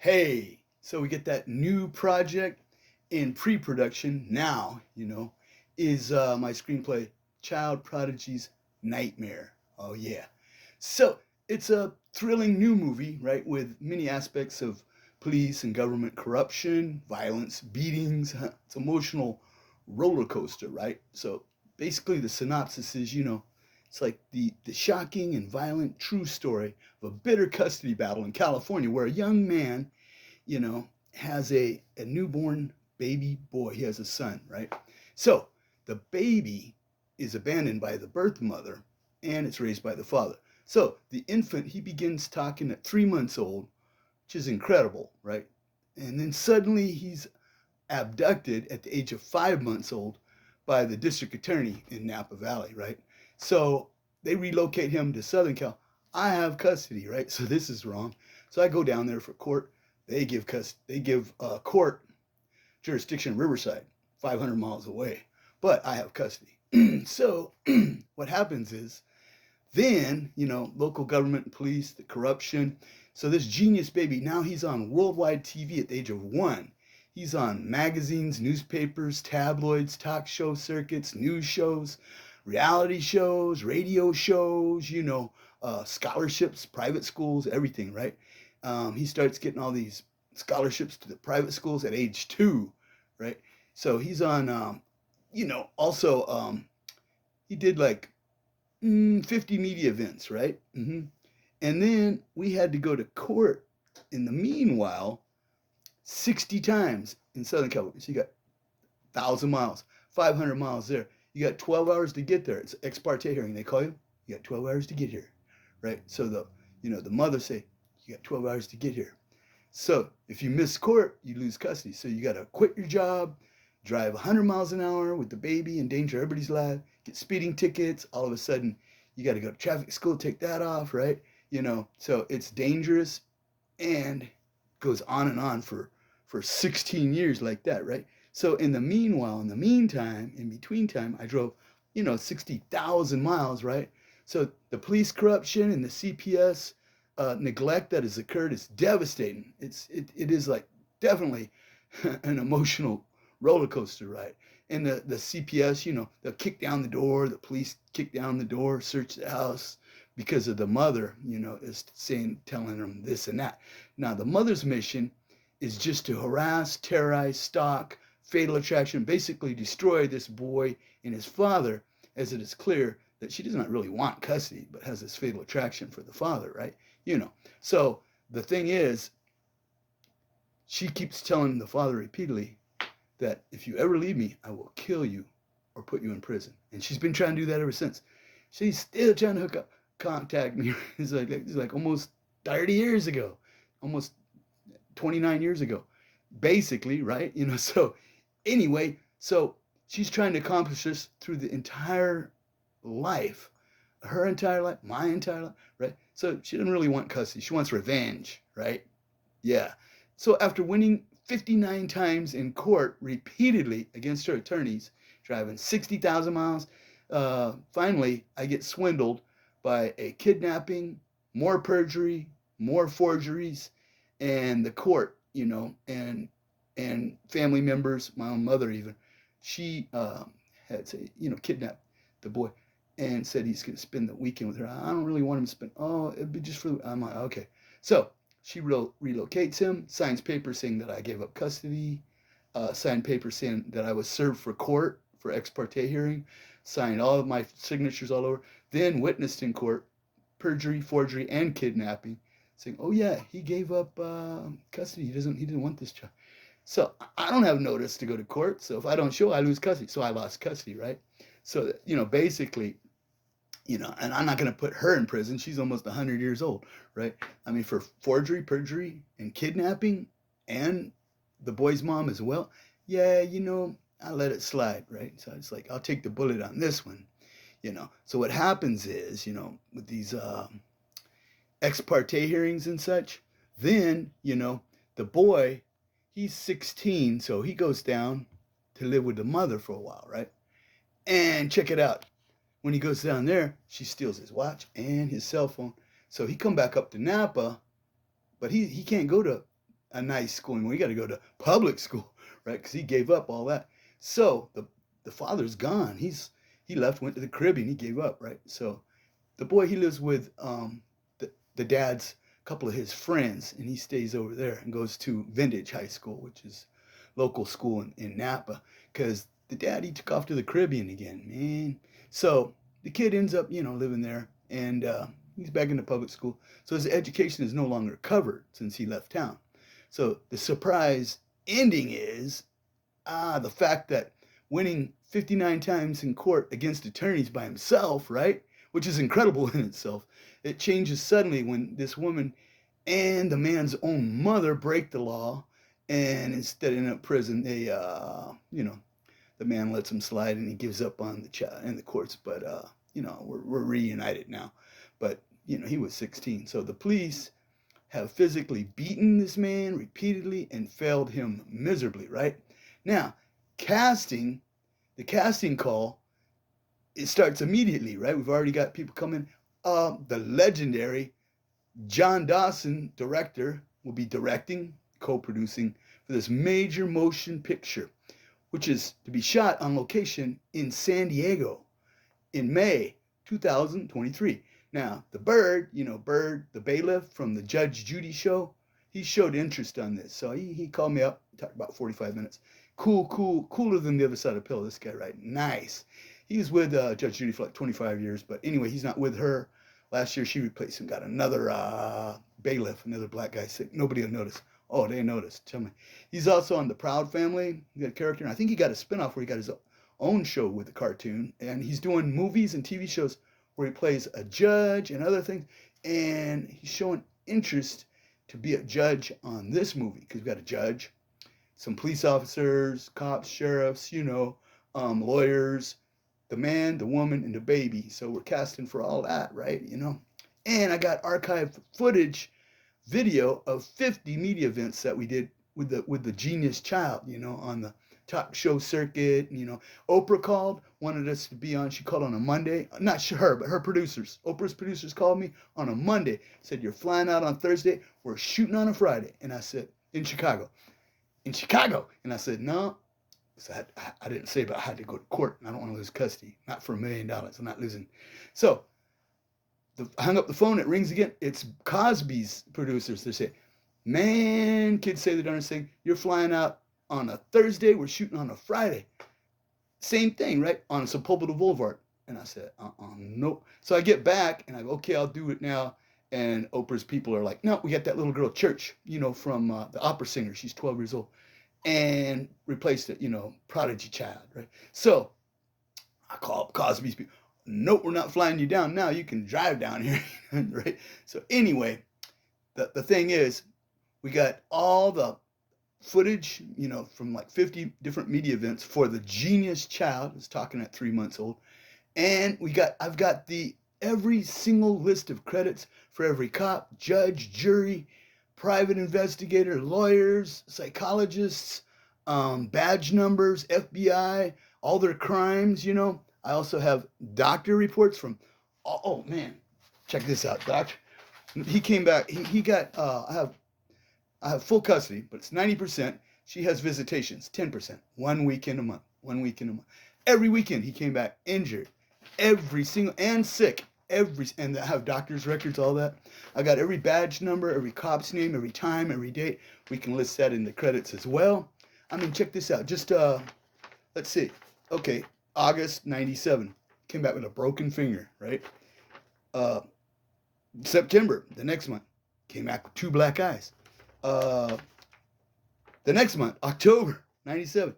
Hey, so we get that new project in pre-production now, is my screenplay, Child Prodigy's Nightmare. Oh, yeah. So it's a thrilling new movie, right, with many aspects of police and government corruption, violence, beatings. It's emotional roller coaster, right? So basically, the synopsis is, it's like the shocking and violent true story of a bitter custody battle in California where a young man has a newborn baby boy. He has a son, right? So the baby is abandoned by the birth mother and it's raised by the father. So the infant, he begins talking at 3 months old, which is incredible, right? And then suddenly he's abducted at the age of 5 months old by the district attorney in Napa Valley, right? So they relocate him to Southern Cal. I have custody, right? So this is wrong. So I go down there for court. They give court jurisdiction Riverside, 500 miles away, but I have custody. So what happens is then, local government and police, the corruption. So this genius baby, now he's on worldwide TV at the age of 1. He's on magazines, newspapers, tabloids, talk show circuits, news shows, reality shows, radio shows, scholarships, private schools, everything, right? He starts getting all these scholarships to the private schools at age 2, right? So he's on, also, he did like 50 media events, right? And then we had to go to court in the meanwhile 60 times in Southern California. So you got 1,000 miles, 500 miles there. You got 12 hours to get there. It's ex parte hearing. They call you. You got 12 hours to get here, right? So the mother say, you got 12 hours to get here. So if you miss court, you lose custody. So you got to quit your job, drive 100 miles an hour with the baby, endanger everybody's life, get speeding tickets. All of a sudden, you got to go to traffic school, take that off, right? So it's dangerous and goes on and on for 16 years like that, right? So in the meanwhile, in the meantime, in between time, I drove, 60,000 miles, right? So the police corruption and the CPS neglect that has occurred is devastating. It is like definitely an emotional roller coaster ride. And the CPS, they'll kick down the door, the police kick down the door, search the house because of the mother, is telling them this and that. Now the mother's mission is just to harass, terrorize, stalk, fatal attraction, basically destroy this boy and his father, as it is clear that she does not really want custody, but has this fatal attraction for the father, right? So the thing is, she keeps telling the father repeatedly that if you ever leave me, I will kill you or put you in prison. And she's been trying to do that ever since. She's still trying to contact me. It's like almost 30 years ago, almost 29 years ago, basically, right? So anyway, so she's trying to accomplish this through the entire life, her entire life, my entire life, right? So she doesn't really want custody. She wants revenge, right? Yeah. So after winning 59 times in court repeatedly against her attorneys, driving 60,000 miles, finally I get swindled by a kidnapping, more perjury, more forgeries, and the court, and family members, my own mother even, she had to, kidnap the boy and said he's going to spend the weekend with her. I don't really want him to spend, it'd be just for, I'm like, okay. So she relocates him, signs papers saying that I gave up custody, signed papers saying that I was served for court for ex parte hearing, signed all of my signatures all over, then witnessed in court perjury, forgery, and kidnapping, saying, "Oh yeah, he gave up custody. He didn't want this child." So I don't have notice to go to court. So if I don't show, I lose custody. So I lost custody, right? So basically, and I'm not going to put her in prison. She's almost 100 years old, right? I mean, for forgery, perjury, and kidnapping, and the boy's mom as well. Yeah, I let it slide, right? So it's like I'll take the bullet on this one. So what happens is, with these ex parte hearings and such, then, the boy, he's 16, so he goes down to live with the mother for a while, right? And check it out. When he goes down there, she steals his watch and his cell phone. So he come back up to Napa, but he can't go to a nice schooling. We got to go to public school, right? Because he gave up all that. So the father's gone. He left, went to the Caribbean. He gave up, right? So the boy, he lives with the dad's couple of his friends, and he stays over there and goes to Vintage High School, which is local school in Napa, because the dad, he took off to the Caribbean again, man. So the kid ends up, living there, and he's back in the public school. So his education is no longer covered since he left town. So the surprise ending is the fact that winning 59 times in court against attorneys by himself, right? Which is incredible in itself. It changes suddenly when this woman and the man's own mother break the law, and instead of in a prison, they, the man lets him slide and he gives up on the child in the courts. But, we're reunited now. But, he was 16. So the police have physically beaten this man repeatedly and failed him miserably, right? Now, the casting call, it starts immediately, right? We've already got people coming. The legendary John Dawson Director will be directing, co-producing for this major motion picture, which is to be shot on location in San Diego in May 2023. Now, the Bird, Bird, the bailiff from the Judge Judy show, he showed interest on this. So he called me up, talked about 45 minutes. Cooler than the other side of the pill, this guy, right? Nice. He was with Judge Judy for like 25 years, but anyway, he's not with her. Last year, she replaced him, got another bailiff, another black guy sick. Nobody will notice. Oh, they noticed. Tell me. He's also on The Proud Family. He got a character, and I think he got a spinoff where he got his own show with the cartoon, and he's doing movies and TV shows where he plays a judge and other things, and he's showing interest to be a judge on this movie because we've got a judge, some police officers, cops, sheriffs, lawyers, the man, the woman, and the baby. So we're casting for all that, right? And I got archived footage, video of 50 media events that we did with the Genius Child, on the talk show circuit. Oprah called, wanted us to be on. She called on a Monday. Not her, but her producers. Oprah's producers called me on a Monday. Said, you're flying out on Thursday. We're shooting on a Friday. And I said, in Chicago. And I said, no. So I didn't say, but I had to go to court, and I don't want to lose custody. Not for $1 million. I'm not losing. So I hung up the phone. It rings again. It's Cosby's producers. They say, man, kids say the darndest thing. You're flying out on a Thursday. We're shooting on a Friday. Same thing, right? On Sepulveda Boulevard. And I said, nope. So I get back, and I go, okay, I'll do it now. And Oprah's people are like, no, we got that little girl, Church, from the opera singer. She's 12 years old. And replaced it, Prodigy child, right? So I call up Cosby's people. Nope, we're not flying you down now. You can drive down here, right? So anyway, the thing is, we got all the footage, from like 50 different media events for the Genius Child. I was talking at 3 months old. And I've got every single list of credits for every cop, judge, jury, private investigator, lawyers, psychologists, badge numbers, FBI, all their crimes, I also have doctor reports from, oh man, check this out, doctor. He came back, he got, I have full custody, but it's 90%. She has visitations, 10%, 1 weekend a month. Every weekend he came back injured, every single, and sick. And I have doctor's records, all that. I got every badge number, every cop's name, every time, every date. We can list that in the credits as well. I mean, check this out. Just, let's see. Okay, August 97. Came back with a broken finger, right? September, the next month. Came back with 2 black eyes. The next month, October 97.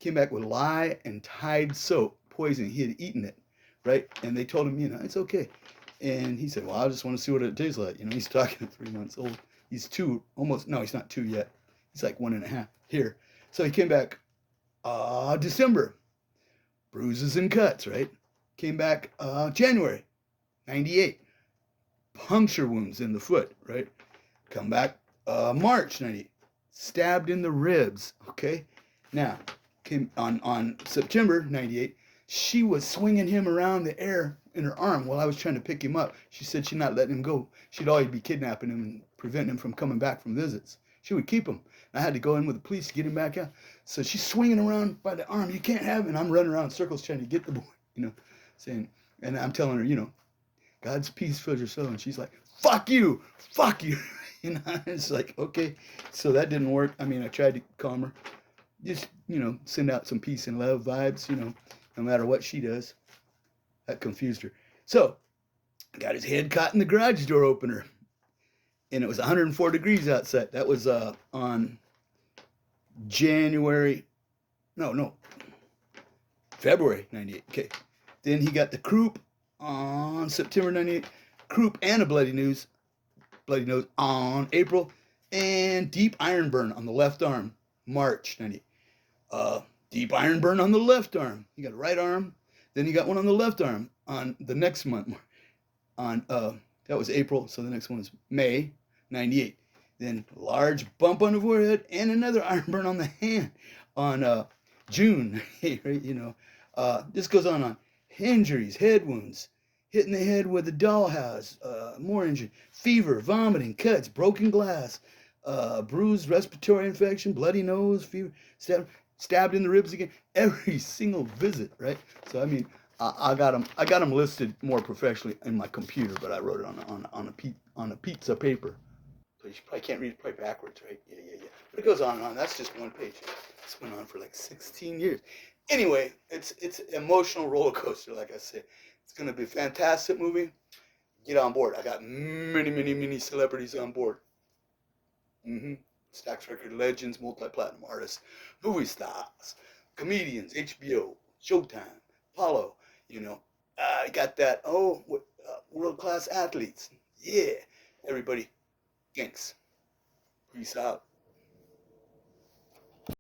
Came back with lye and Tide soap poison. He had eaten it. Right? And they told him, it's okay. And he said, well, I just want to see what it tastes like. He's talking at 3 months old. He's 2, almost, no, he's not 2 yet. He's like 1.5 here. So he came back December. Bruises and cuts, right? Came back January, 98. Puncture wounds in the foot, right? Come back March, 98. Stabbed in the ribs, okay? Now, came on September, 98. She was swinging him around the air in her arm while I was trying to pick him up. She said she'd not letting him go. She'd always be kidnapping him and preventing him from coming back from visits. She would keep him. I had to go in with the police to get him back out. So she's swinging around by the arm. You can't have him. And I'm running around in circles trying to get the boy, saying, and I'm telling her, God's peace fills your soul. And she's like, fuck you, fuck you. It's like, okay. So that didn't work. I mean, I tried to calm her. Just, send out some peace and love vibes, no matter what she does. That confused her. So, got his head caught in the garage door opener. And it was 104 degrees outside. That was on February 98. Okay. Then he got the croup on September 98. Croup and a bloody nose on April. And deep iron burn on the left arm, March 98. Deep iron burn on the left arm. He got a right arm. Then he got one on the left arm on the next month. That was April, so the next one was May 98. Then large bump on the forehead and another iron burn on the hand on June. Right? This goes on. Injuries, head wounds, hitting the head with a dollhouse, more injury, fever, vomiting, cuts, broken glass, bruised respiratory infection, bloody nose, fever, stabbed in the ribs again. Every single visit, right? So I mean, I got them listed more professionally in my computer, but I wrote it on a pizza paper. So you probably can't read it probably backwards, right? Yeah. But it goes on and on. That's just one page. This went on for like 16 years. Anyway, it's Emotional Rollercoaster, like I said. It's gonna be a fantastic movie. Get on board. I got many celebrities on board. Stax record legends, multi-platinum artists, movie stars, comedians, HBO, Showtime, Apollo. I got that. World-class athletes. Yeah, everybody. Thanks. Peace out.